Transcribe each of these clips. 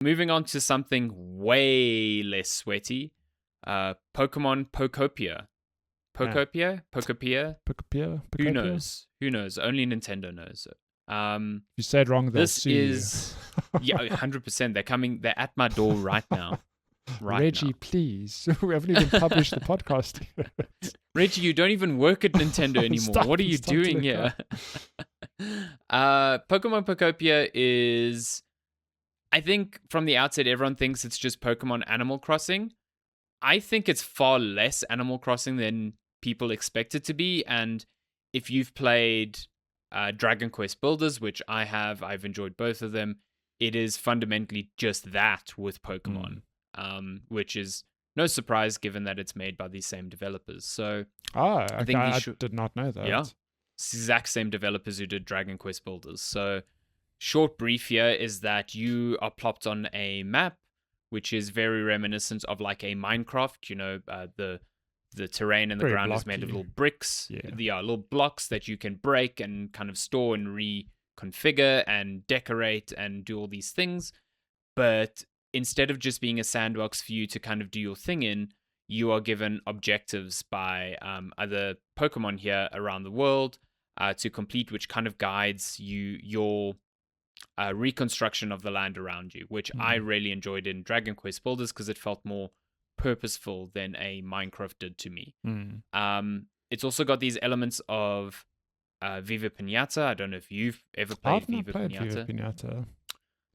moving on to something way less sweaty. Pokemon Pokopia. Pokopia? Who knows? Only Nintendo knows it. If you say it wrong, they'll sue you. Yeah, 100%. They're at my door right now. Reggie, please. We haven't even published the podcast yet. Reggie, you don't even work at Nintendo anymore. What are you doing here? Pokemon Pokopia is... I think from the outset, everyone thinks it's just Pokemon Animal Crossing. I think it's far less Animal Crossing than people expect it to be. And if you've played Dragon Quest Builders, which I have, I've enjoyed both of them, it is fundamentally just that with Pokemon, which is no surprise given that it's made by these same developers. So I did not know that. Yeah, it's the exact same developers who did Dragon Quest Builders. So short brief here is that you are plopped on a map, which is very reminiscent of like a Minecraft. You know, the terrain and the Very ground is blocky. made of little bricks. Yeah, little blocks that you can break and kind of store and reconfigure and decorate and do all these things. But instead of just being a sandbox for you to kind of do your thing in, you are given objectives by other Pokemon here around the world to complete, which kind of guides your reconstruction of the land around you, which I really enjoyed in Dragon Quest Builders because it felt more purposeful than a Minecraft did to me. It's also got these elements of Viva Pinata. I don't know if you've ever played Viva Pinata.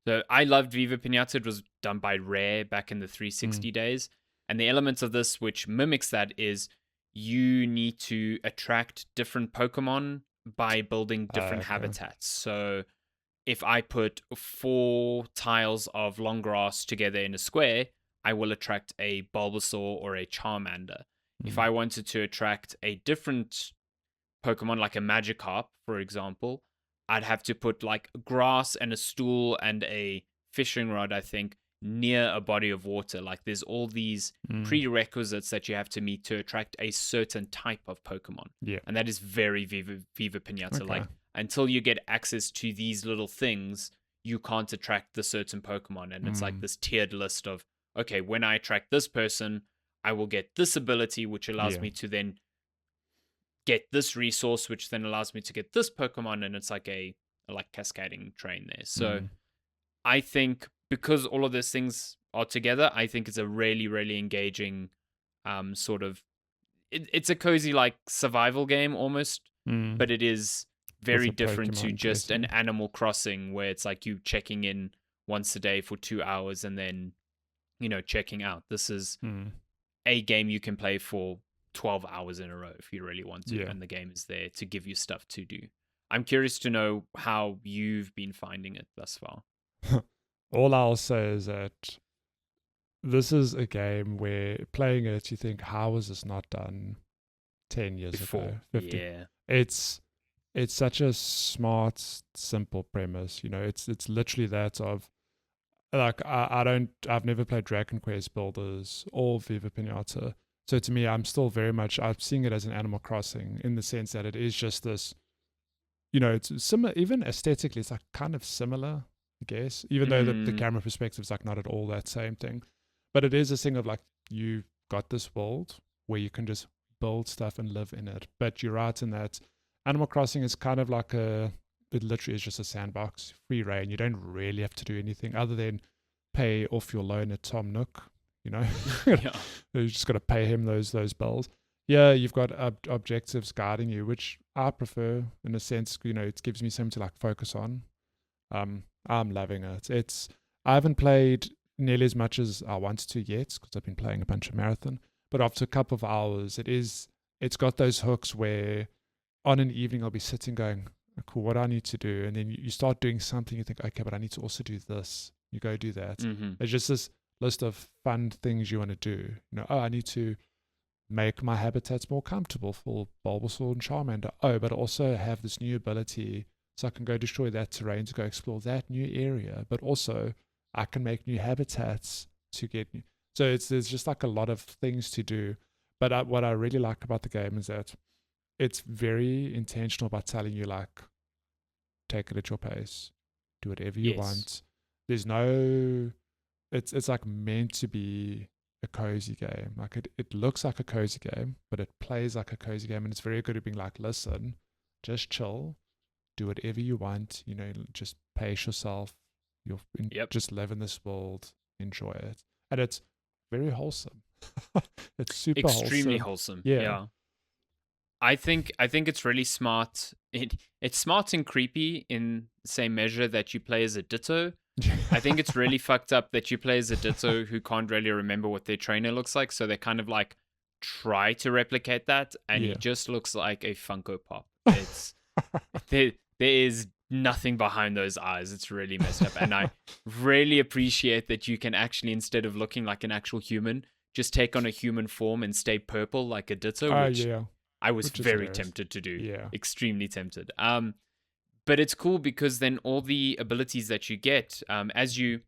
So I loved Viva Pinata. It was done by Rare back in the 360 days. And the elements of this which mimics that is you need to attract different Pokemon by building different habitats. So if I put 4 tiles of long grass together in a square, I will attract a Bulbasaur or a Charmander. If I wanted to attract a different Pokemon, like a Magikarp, for example, I'd have to put like grass and a stool and a fishing rod, I think, near a body of water. Like there's all these prerequisites that you have to meet to attract a certain type of Pokemon. Yeah. And that is very Viva Pinata. Okay. Like until you get access to these little things, you can't attract the certain Pokemon. And it's like this tiered list of, okay, when I attract this person, I will get this ability, which allows me to then get this resource, which then allows me to get this Pokemon. And it's like a cascading train there. So I think because all of those things are together, I think it's a really, really engaging sort of... It's a cozy like survival game almost, but it is very different to just an Animal Crossing where it's like you checking in once a day for 2 hours and then, you know, checking out. This is a game you can play for 12 hours in a row if you really want to, and the game is there to give you stuff to do. I'm curious to know how you've been finding it thus far. All I'll say is that this is a game where playing it, you think, how was this not done 10 years ago? 50? Yeah. It's such a smart, simple premise. You know, it's literally that of, like, I've never played Dragon Quest Builders or Viva Pinata. So to me, I'm still very much, I'm seeing it as an Animal Crossing in the sense that it is just this, you know, it's similar, even aesthetically, it's like kind of similar, I guess, even though the camera perspective is like not at all that same thing. But it is a thing of like, you've got this world where you can just build stuff and live in it. But you're right in that Animal Crossing is kind of like it literally is just a sandbox, free reign. You don't really have to do anything other than pay off your loan at Tom Nook, you know. You just got to pay him those bills. Yeah, you've got objectives guiding you, which I prefer in a sense. You know, it gives me something to like focus on. I'm loving it. I haven't played nearly as much as I wanted to yet because I've been playing a bunch of marathon. But after a couple of hours, it's got those hooks where on an evening I'll be sitting going, cool, what do I need to do? And then you start doing something, you think, okay, but I need to also do this. You go do that. There's just this list of fun things you want to do. You know, I need to make my habitats more comfortable for Bulbasaur and Charmander. But also have this new ability so I can go destroy that terrain to go explore that new area. But also I can make new habitats to get new. So there's just like a lot of things to do. But what I really like about the game is that it's very intentional about telling you, like, take it at your pace, do whatever you want. There's no it's like meant to be a cozy game. Like it looks like a cozy game, but it plays like a cozy game, and it's very good at being like, listen, just chill, do whatever you want, just pace yourself. Yep. Just live in this world, enjoy it, and it's very wholesome. It's super extremely wholesome. Yeah. I think it's really smart. It's smart and creepy in the same measure that you play as a Ditto. I think it's really fucked up that you play as a Ditto who can't really remember what their trainer looks like, so they kind of like try to replicate that, and he just looks like a Funko Pop. It's there is nothing behind those eyes. It's really messed up, and I really appreciate that you can actually, instead of looking like an actual human, just take on a human form and stay purple like a Ditto, which I was very tempted to do. Yeah. Extremely tempted. But it's cool because then all the abilities that you get, as you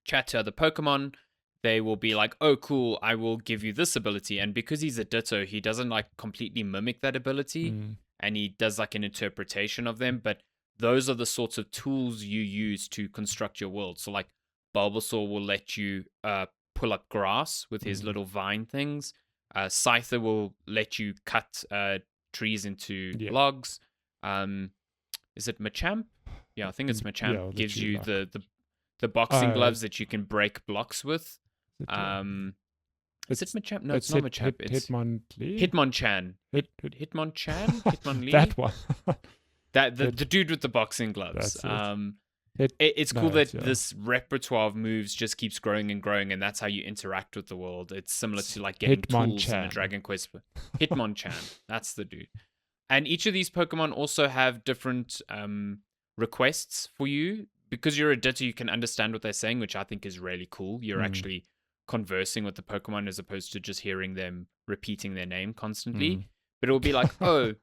chat to other Pokemon, they will be like, oh, cool, I will give you this ability. And because he's a Ditto, he doesn't like completely mimic that ability. And he does like an interpretation of them. But those are the sorts of tools you use to construct your world. So like Bulbasaur will let you pull up grass with his little vine things. Scyther will let you cut trees into logs. Is it Machamp? Yeah, I think it's Machamp. Yeah, gives you the boxing gloves that you can break blocks with. Is it Machamp? No, it's not Machamp. It's Hitmonchan. Hitmonchan? Hitmonlee? That one. The dude with the boxing gloves. It's cool that this repertoire of moves just keeps growing and growing, and that's how you interact with the world. It's similar to like getting tools in a Dragon Quest. Hitmonchan, that's the dude. And each of these Pokemon also have different requests for you. Because you're a Ditto, you can understand what they're saying, which I think is really cool. You're actually conversing with the Pokemon as opposed to just hearing them repeating their name constantly. But it will be like, oh,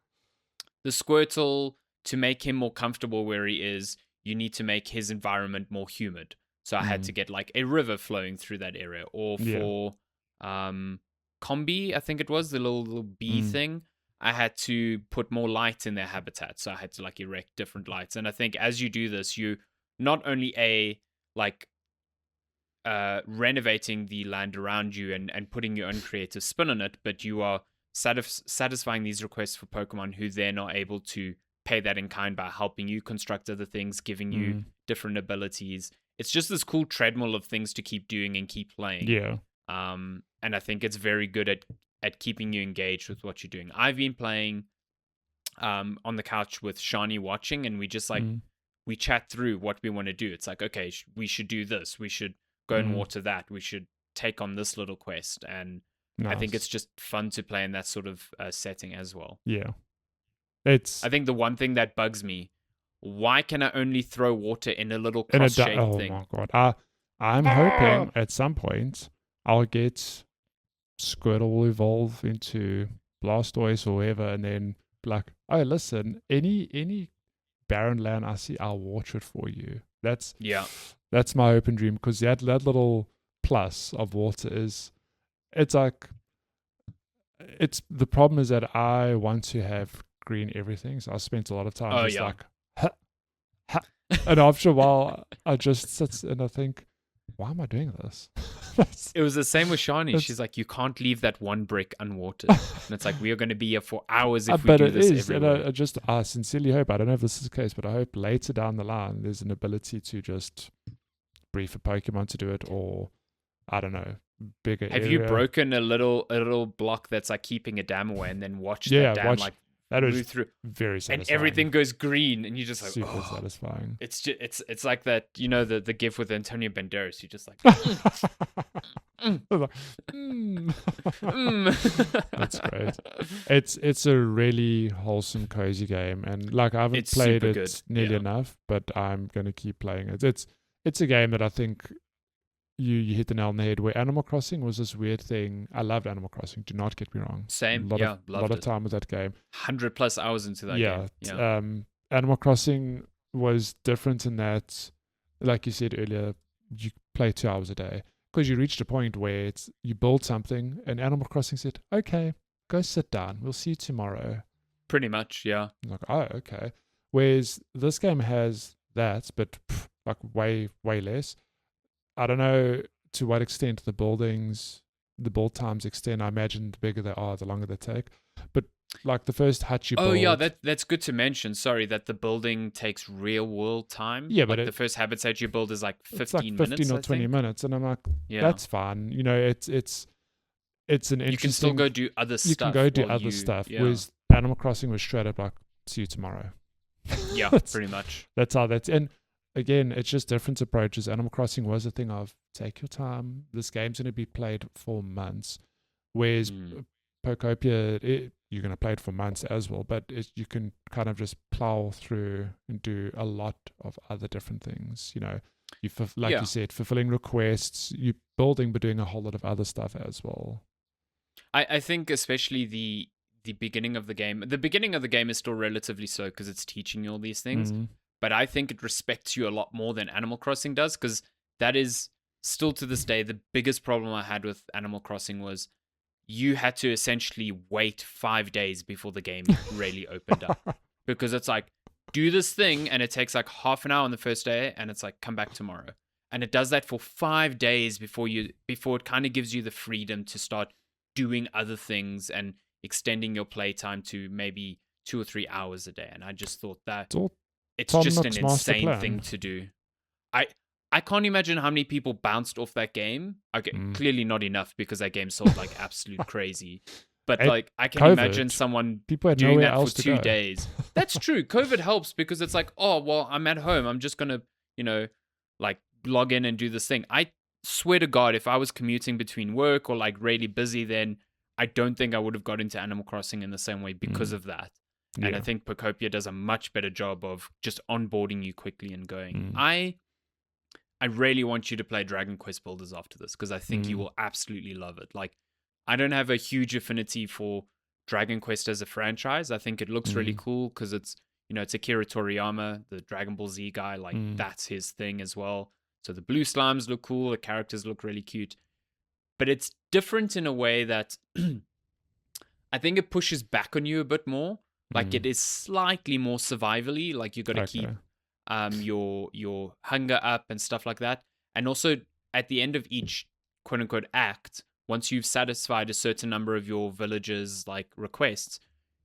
the Squirtle, to make him more comfortable where he is, you need to make his environment more humid. So I had to get like a river flowing through that area. Or for Combi, I think it was, the little bee thing, I had to put more light in their habitat. So I had to like erect different lights. And I think as you do this, you not only renovating the land around you and putting your own creative spin on it, but you are satisfying these requests for Pokemon who then are able to pay that in kind by helping you construct other things, giving you different abilities. It's just this cool treadmill of things to keep doing and keep playing. Yeah. And I think it's very good at keeping you engaged with what you're doing. I've been playing on the couch with Shani watching, and we just like we chat through what we want to do. It's like, okay, we should do this. We should go and water that. We should take on this little quest. And I think it's just fun to play in that sort of setting as well. Yeah. I think the one thing that bugs me, why can I only throw water in a little cross-shaped thing? Oh my god. I'm hoping at some point I'll get Squirtle will evolve into Blastoise or whatever, and then like, oh, listen, any barren land I see, I'll water it for you. That's my open dream, because that little plus of water it's the problem is that I want to have green everything, so I spent a lot of time and after a while I just sit and I think, why am I doing this? It was the same with Shani. She's like, you can't leave that one brick unwatered. And it's like, we are going to be here for hours if we do this everywhere. And I sincerely hope, I don't know if this is the case, but I hope later down the line there's an ability to just brief a Pokemon to do it, or I don't know, bigger Have area. you broken a little block that's like keeping a dam away, and then watched that dam that move through, very satisfying, and everything goes green, and you just like, super satisfying. It's just it's like that, the gif with Antonio Banderas. You just like, That's great. It's a really wholesome, cozy game, and like I haven't played it nearly enough, but I'm gonna keep playing it. It's a game that I think you hit the nail on the head, where Animal Crossing was this weird thing. I loved Animal Crossing, do not get me wrong. Same, a lot of time with that game. 100+ hours into that game. Yeah. Animal Crossing was different in that, like you said earlier, you play 2 hours a day, because you reached a point where you build something, and Animal Crossing said, okay, go sit down, we'll see you tomorrow. Pretty much, yeah. I'm like, oh, okay. Whereas this game has that, but like way less. I don't know to what extent the build times extend. I imagine the bigger they are, the longer they take. But like the first hut you build. Oh yeah, that's good to mention. Sorry, that the building takes real world time. Yeah, but like the first habitat you build is like 15 it's like 15 minutes, or 20 minutes, and I'm like, that's fine. You know, it's an interesting. You can still go do other stuff. You can go do other stuff. Yeah. Whereas Animal Crossing was straight up like, see you tomorrow. Yeah, pretty much. That's how that's. And again, it's just different approaches. Animal Crossing was a thing of take your time. This game's going to be played for months. Whereas Pokopia, you're going to play it for months as well, but you can kind of just plow through and do a lot of other different things. You know, you said, fulfilling requests, you building, but doing a whole lot of other stuff as well. I think especially the beginning of the game. The beginning of the game is still relatively slow because it's teaching you all these things. But I think it respects you a lot more than Animal Crossing does, because that is still to this day the biggest problem I had with Animal Crossing was you had to essentially wait 5 days before the game really opened up. Because it's like, do this thing, and it takes like half an hour on the first day, and it's like, come back tomorrow. And it does that for 5 days before it kind of gives you the freedom to start doing other things and extending your playtime to maybe 2 or 3 hours a day. And I just thought that it's just an insane thing to do. I can't imagine how many people bounced off that game. Okay, clearly not enough, because that game sold like absolute crazy. But like, I can imagine someone doing that for 2 days. That's true. COVID helps, because it's like, oh, well, I'm at home. I'm just going to, like log in and do this thing. I swear to God, if I was commuting between work or like really busy, then I don't think I would have got into Animal Crossing in the same way because of that. Yeah. And I think Pokopia does a much better job of just onboarding you quickly and going. I really want you to play Dragon Quest Builders after this, because I think you will absolutely love it. Like, I don't have a huge affinity for Dragon Quest as a franchise. I think it looks really cool because it's, it's Akira Toriyama, the Dragon Ball Z guy. Like, that's his thing as well. So the blue slimes look cool. The characters look really cute. But it's different in a way that I think it pushes back on you a bit more. Like, it is slightly more survivally. Like, you got to keep your hunger up and stuff like that. And also, at the end of each quote-unquote act, once you've satisfied a certain number of your villagers' like requests,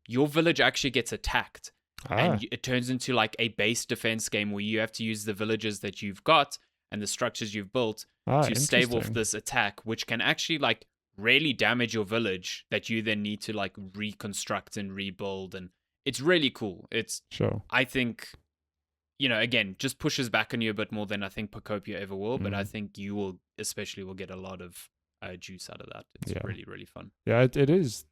your village actually gets attacked. And it turns into like a base defense game where you have to use the villagers that you've got and the structures you've built to stave off this attack, which can actually like really damage your village that you then need to like reconstruct and rebuild. And it's really cool. I think, again, just pushes back on you a bit more than I think Pokopia ever will, but I think you will get a lot of juice out of that. It's really, really fun. Yeah, it is.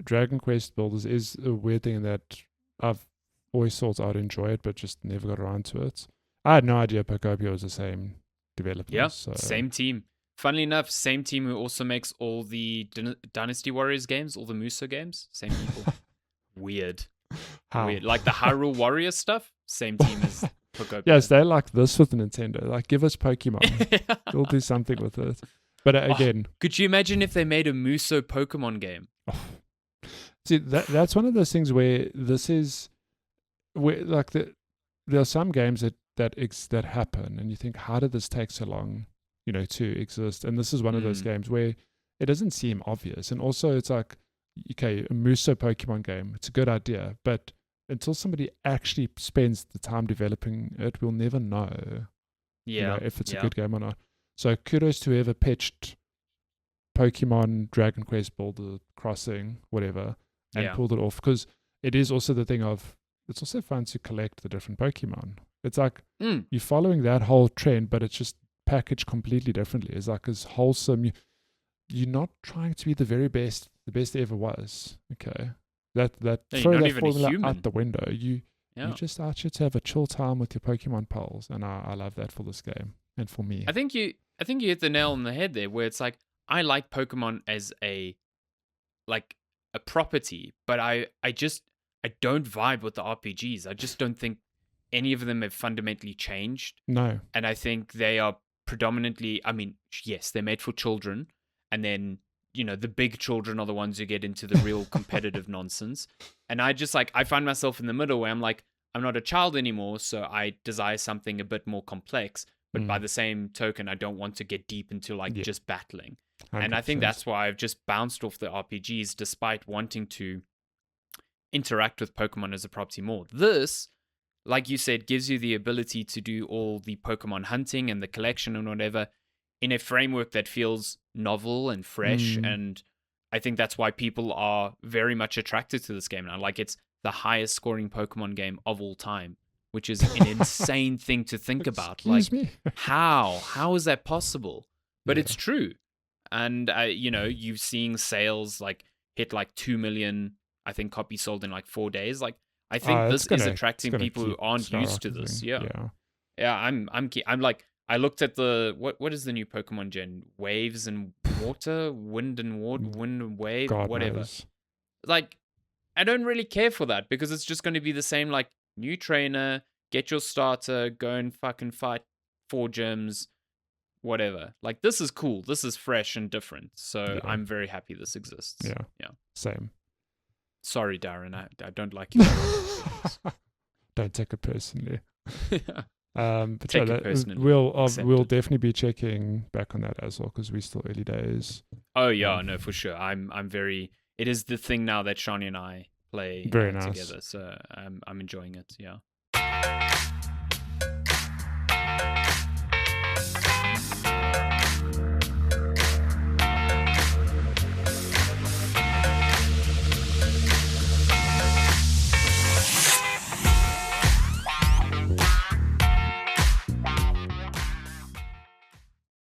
Dragon Quest Builders is a weird thing that I've always thought I'd enjoy it, but just never got around to it. I had no idea Pokopia was the same developer. Yeah, same team. Funnily enough, same team who also makes all the Dynasty Warriors games, all the Muso games. Same people. Weird. Weird. Like the Hyrule Warrior stuff, same team as Pokopia. Yes, they're like this with Nintendo. Like, give us Pokemon. We'll do something with it. But again... could you imagine if they made a Muso Pokemon game? See, that's one of those things where this is... where like there are some games that happen, and you think, how did this take so long, to exist? And this is one of those games where it doesn't seem obvious. And also, it's like, okay, a Muso Pokemon game, it's a good idea, but until somebody actually spends the time developing it, we'll never know, if it's a good game or not. So kudos to whoever pitched Pokemon, Dragon Quest, Builder, Crossing, whatever, and pulled it off, because it is also the thing of, it's also fun to collect the different Pokemon. It's like you're following that whole trend, but it's just packaged completely differently. It's like as wholesome. You're not trying to be the very best, the best there ever was. Okay, throw that formula out the window. You're just out here to have a chill time with your Pokemon pals, and I love that for this game and for me. I think you hit the nail on the head there, where it's like, I like Pokemon as a property, but I don't vibe with the RPGs. I just don't think any of them have fundamentally changed. No. And I think they are predominantly, yes, they're made for children. And then, the big children are the ones who get into the real competitive nonsense. And I just I find myself in the middle where I'm like, I'm not a child anymore, so I desire something a bit more complex. but by the same token, I don't want to get deep into like just battling. And I think 100%. that's why I've just bounced off the RPGs despite wanting to interact with Pokemon as a property more. This, like you said, gives you the ability to do all the Pokemon hunting and the collection and whatever in a framework that feels novel and fresh. And I think that's why people are very much attracted to this game now. Like, it's the highest scoring Pokemon game of all time, which is an insane thing to think about. Excuse Like, me. how is that possible? But Yeah. it's true. And, you've seen sales like hit like 2 million, I think, copies sold in like 4 days. Like, I think this is attracting people who aren't used to this. Yeah. I'm like, I looked at the what is the new Pokemon gen? Waves and water, wind and wave, God whatever. knows. Like, I don't really care for that because it's just going to be the same. Like, new trainer, get your starter, go and fucking fight 4 gyms, whatever. Like, this is cool. This is fresh and different. So I'm very happy this exists. Yeah. Same. Sorry, Darren. I don't like you. Don't take it personally. But Take it personally. we'll definitely be checking back on that as well because we're still early days. Oh yeah, no, for sure. I'm very. It is the thing now that Shani and I play Very nice. together, so I'm enjoying it. Yeah.